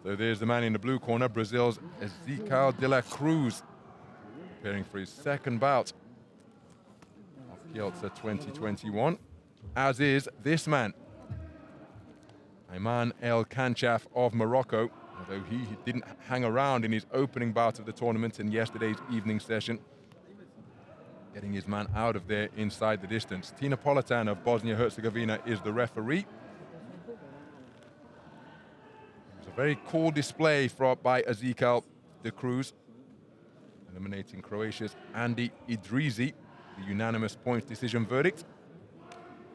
So there's the man in the blue corner, Brazil's Ezequiel de la Cruz, preparing for his second bout of Kielce 2021, as is this man, Aymane KHANCHAF of Morocco, although he didn't hang around in his opening bout of the tournament in yesterday's evening session, getting his man out of there inside the distance. Tina Politan of Bosnia-Herzegovina is the referee. It was a very cool display by Ezequiel de Cruz, eliminating Croatia's Andy Idrizi, the unanimous points decision verdict,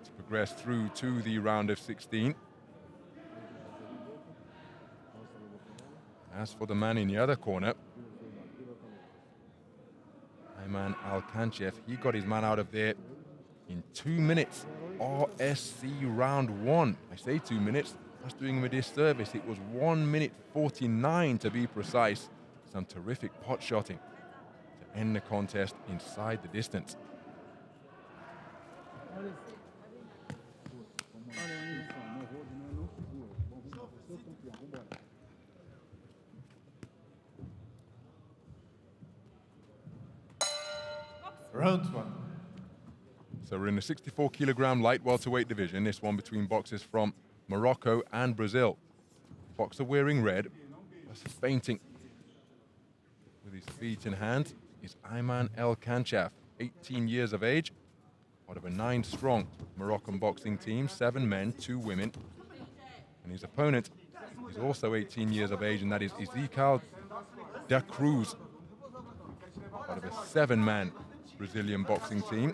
to progress through to the round of 16. As for the man in the other corner, Aymane KHANCHAF, he got his man out of there in 2 minutes. RSC round 1. I say 2 minutes, that's doing him a disservice. It was 1 minute 49 to be precise. Some terrific pot shotting to end the contest inside the distance. Round 1. So we're in the 64kg light welterweight division, this one between boxers from Morocco and Brazil. Boxer wearing red, just fainting with his feet in hand, is Aymane KHANCHAF, 18 years of age, part of a 9-strong Moroccan boxing team, 7 men, 2 women. And his opponent is also 18 years of age, and that is Ezequiel de Cruz, part of a 7-man Brazilian boxing team.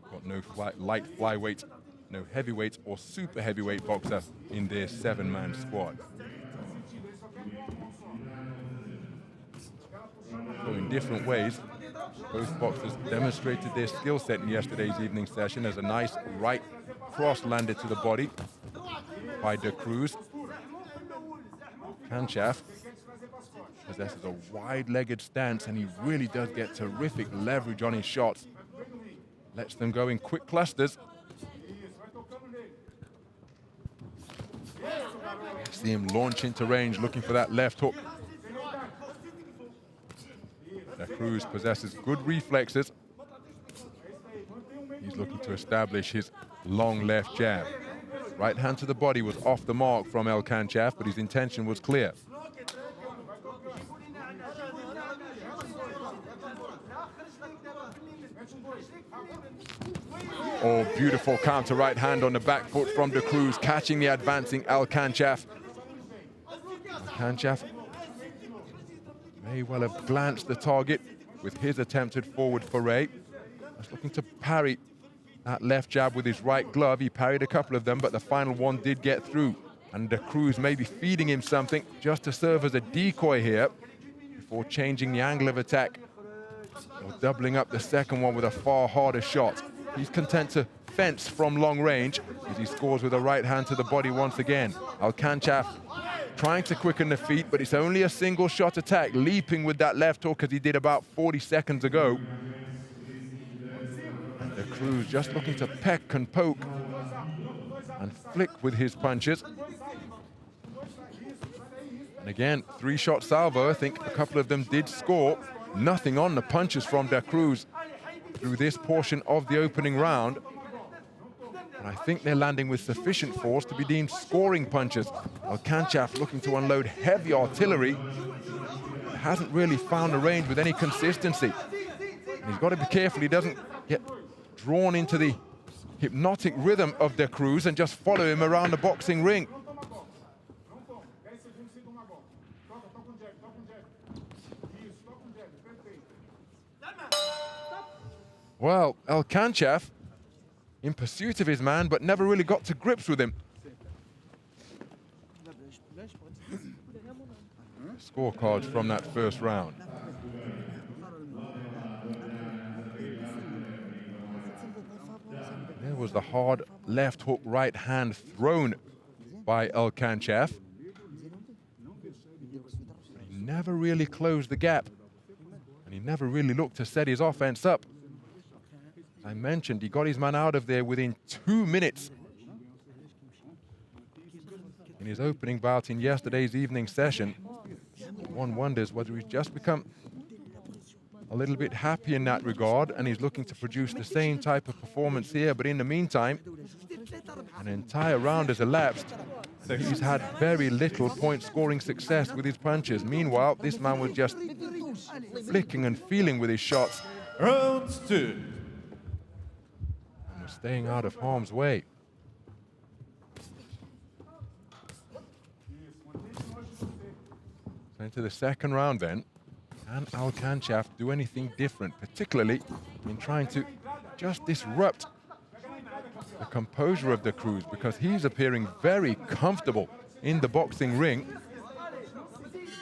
Got no light flyweight, no heavyweight or super heavyweight boxer in their 7-man squad. So in different ways, both boxers demonstrated their skill set in yesterday's evening session as a nice right cross landed to the body by de Cruz. KHANCHAF possesses a wide-legged stance, and he really does get terrific leverage on his shots. Lets them go in quick clusters. See him launch into range, looking for that left hook. De Cruz possesses good reflexes. He's looking to establish his long left jab. Right hand to the body was off the mark from KHANCHAF, but his intention was clear. Oh, beautiful counter right hand on the back foot from de Cruz, catching the advancing KHANCHAF. KHANCHAF may well have glanced the target with his attempted forward foray. Just looking to parry that left jab with his right glove. He parried a couple of them, but the final one did get through. And de Cruz may be feeding him something just to serve as a decoy here before changing the angle of attack, or doubling up the second one with a far harder shot. He's content to fence from long range as he scores with a right hand to the body once again. KHANCHAF trying to quicken the feet, but it's only a single shot attack, leaping with that left hook as he did about 40 seconds ago. And de Cruz just looking to peck and poke and flick with his punches. And again, 3-shot salvo. I think a couple of them did score. Nothing on the punches from de Cruz through this portion of the opening round. And I think they're landing with sufficient force to be deemed scoring punches. KHANCHAF looking to unload heavy artillery. Hasn't really found a range with any consistency. And he's got to be careful he doesn't get drawn into the hypnotic rhythm of de Cruz and just follow him around the boxing ring. Well, KHANCHAF in pursuit of his man, but never really got to grips with him. Scorecards from that first round. There was the hard left hook right hand thrown by KHANCHAF. He never really closed the gap, and he never really looked to set his offense up. I mentioned he got his man out of there within 2 minutes. in his opening bout in yesterday's evening session. One wonders whether he's just become a little bit happy in that regard and he's looking to produce the same type of performance here, but in the meantime, an entire round has elapsed. He's had very little point-scoring success with his punches. Meanwhile, this man was just flicking and feeling with his shots. Round 2. And was staying out of harm's way. So into the second round then. Can KHANCHAF do anything different, particularly in trying to just disrupt the composure of the CRUZ, because he's appearing very comfortable in the boxing ring,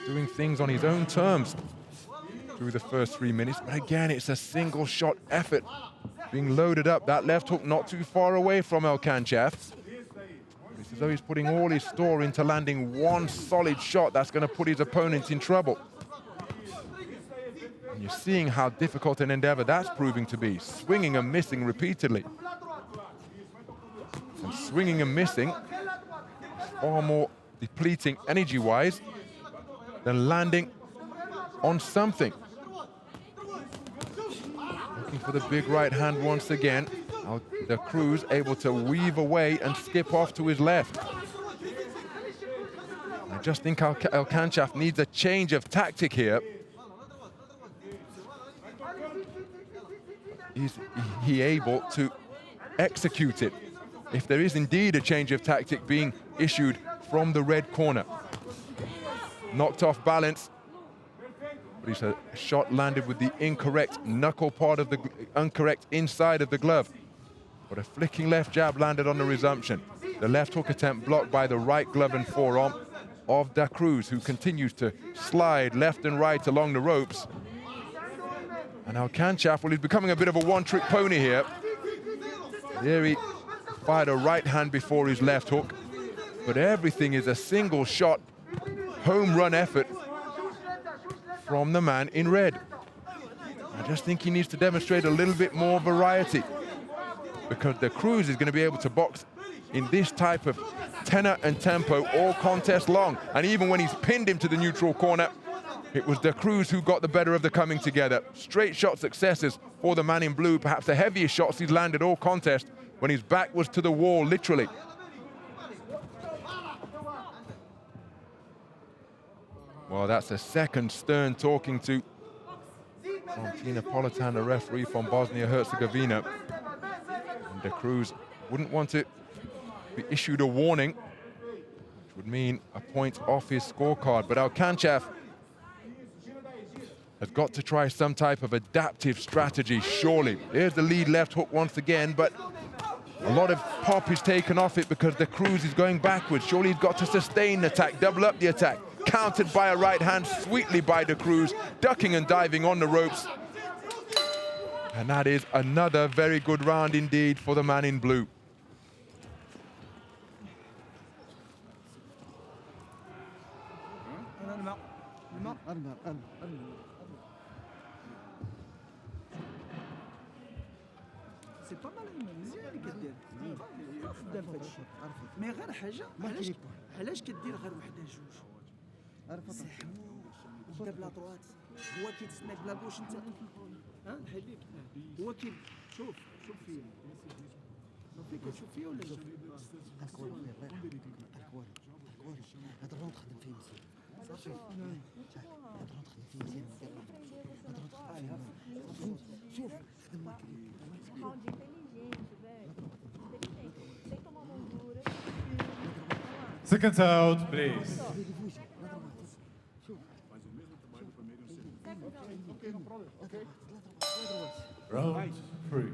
doing things on his own terms through the first 3 minutes. But again, it's a single shot effort being loaded up. That left hook not too far away from KHANCHAF. It's as though he's putting all his store into landing one solid shot that's going to put his opponent in trouble. And you're seeing how difficult an endeavor that's proving to be, swinging and missing repeatedly. And swinging and missing is far more depleting energy-wise than landing on something. Looking for the big right hand once again. Now the CRUZ able to weave away and skip off to his left. I just think KHANCHAF needs a change of tactic here. Is he able to execute it? If there is indeed a change of tactic being issued from the red corner. Knocked off balance, but it's a shot landed with the incorrect knuckle part of the incorrect inside of the glove. But a flicking left jab landed on the resumption. The left hook attempt blocked by the right glove and forearm of the CRUZ, who continues to slide left and right along the ropes. And now KHANCHAF, well, he's becoming a bit of a one-trick pony here. There he fired a right hand before his left hook, but everything is a single shot, home run effort from the man in red. I just think he needs to demonstrate a little bit more variety, because the CRUZ is going to be able to box in this type of tenor and tempo all contest long. And even when he's pinned him to the neutral corner, it was the CRUZ who got the better of the coming together. Straight shot successes for the man in blue, perhaps the heaviest shots he's landed all contest when his back was to the wall, literally. Well, that's a second stern talking to from Tina Politan, the referee from Bosnia-Herzegovina. And the CRUZ wouldn't want to be issued a warning, which would mean a point off his scorecard. But KHANCHAF has got to try some type of adaptive strategy, surely. There's the lead left hook once again, but a lot of pop is taken off it because the CRUZ is going backwards. Surely he's got to sustain the attack, double up the attack. Countered by a right hand sweetly by the CRUZ, ducking and diving on the ropes. And that is another very good round indeed for the man in blue. سي با مال مزيان اللي كدير خدام في هادشي مي غير حاجه علاش كدير غير وحده جوج سي حمو انت بلا طروات هو كيتسناك بلا كوش انت ها الحبيب هو شوف فيا ما فيك تشوف فيا ولا شوف هاد الروند خدم فيه مزيان صافي هاد الروند خدم فيه مزيان هاد الروند شوف خدم معاك Seconds out, please. Round 3.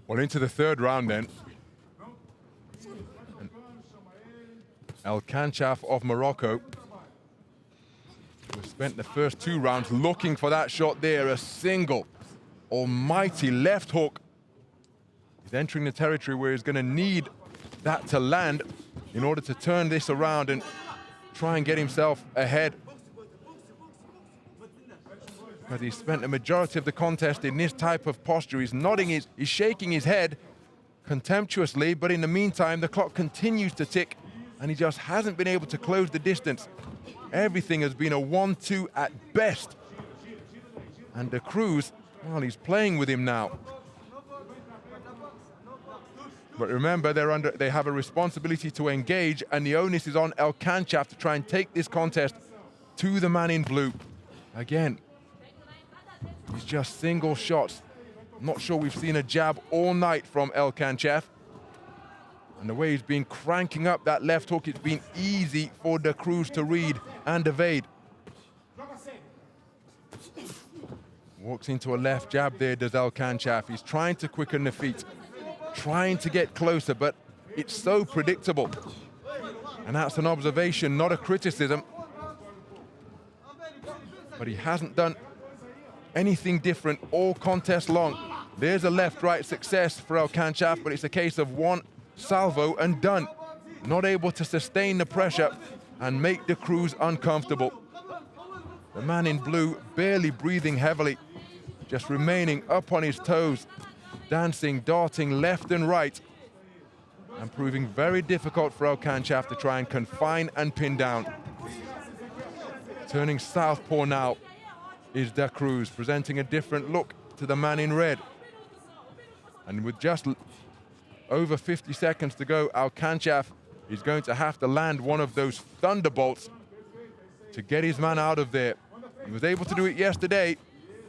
Well, into the third round then. KHANCHAF of Morocco, who spent the first 2 rounds looking for that shot there, a single almighty left hook. He's entering the territory where he's going to need that to land in order to turn this around and try and get himself ahead. Because he's spent the majority of the contest in this type of posture. He's nodding, he's shaking his head, contemptuously, but in the meantime, the clock continues to tick, and he just hasn't been able to close the distance. Everything has been a 1-2 at best. And the CRUZ, well, he's playing with him now. But remember, they have a responsibility to engage, and the onus is on KHANCHAF to try and take this contest to the man in blue. Again, he's just single shots. I'm not sure we've seen a jab all night from KHANCHAF. And the way he's been cranking up that left hook, it's been easy for the CRUZ to read and evade. Walks into a left jab there, does KHANCHAF. He's trying to quicken the feet, trying to get closer, but it's so predictable. And that's an observation, not a criticism. But he hasn't done anything different all contest long. There's a left-right success for KHANCHAF, but it's a case of one salvo and done. Not able to sustain the pressure and make the CRUZ uncomfortable. The man in blue barely breathing heavily, just remaining up on his toes, dancing, darting left and right, and proving very difficult for KHANCHAF to try and confine and pin down. Turning southpaw now is the CRUZ, presenting a different look to the man in red. And with just over 50 seconds to go, KHANCHAF is going to have to land one of those thunderbolts to get his man out of there. He was able to do it yesterday,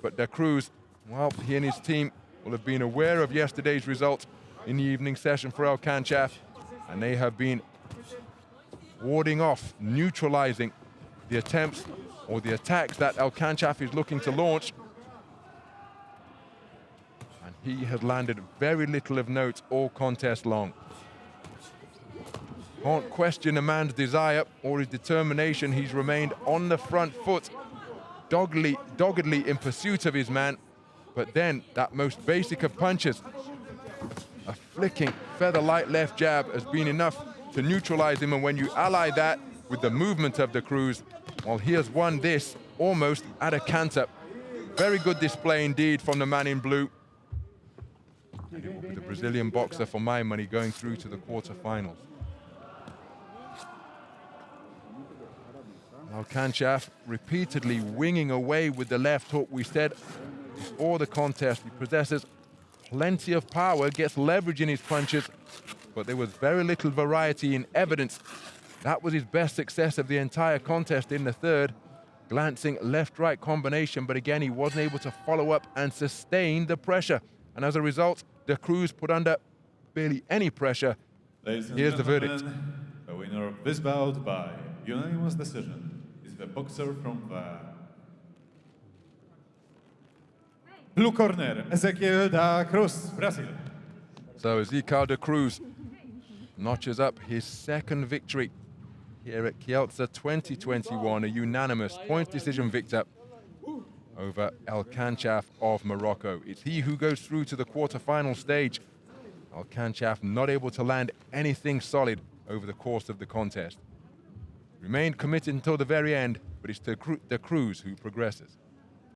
but the CRUZ, well, he and his team will have been aware of yesterday's result in the evening session for KHANCHAF, and they have been warding off, neutralizing the attempts or the attacks that KHANCHAF is looking to launch. And he has landed very little of note all contest long. Can't question a man's desire or his determination. He's remained on the front foot, doggedly in pursuit of his man. But then that most basic of punches, a flicking feather light left jab, has been enough to neutralize him. And when you ally that with the movement of the CRUZ, well, he has won this almost at a canter. Very good display indeed from the man in blue. And it will be the Brazilian boxer, for my money, going through to the quarterfinals. KHANCHAF repeatedly winging away with the left hook. We said before the contest he possesses plenty of power, gets leverage in his punches, but there was very little variety in evidence. That was his best success of the entire contest in the third. Glancing left-right combination, but again he wasn't able to follow up and sustain the pressure. And as a result, the CRUZ put under barely any pressure. Here's the verdict. The winner of this bout by unanimous decision is the boxer from the blue corner, Ezequiel da CRUZ, Brazil. So Ezequiel da CRUZ notches up his second victory here at Kielce 2021, a unanimous point decision victor over KHANCHAF of Morocco. It's he who goes through to the quarterfinal stage. KHANCHAF not able to land anything solid over the course of the contest. Remained committed until the very end, but it's the CRUZ who progresses.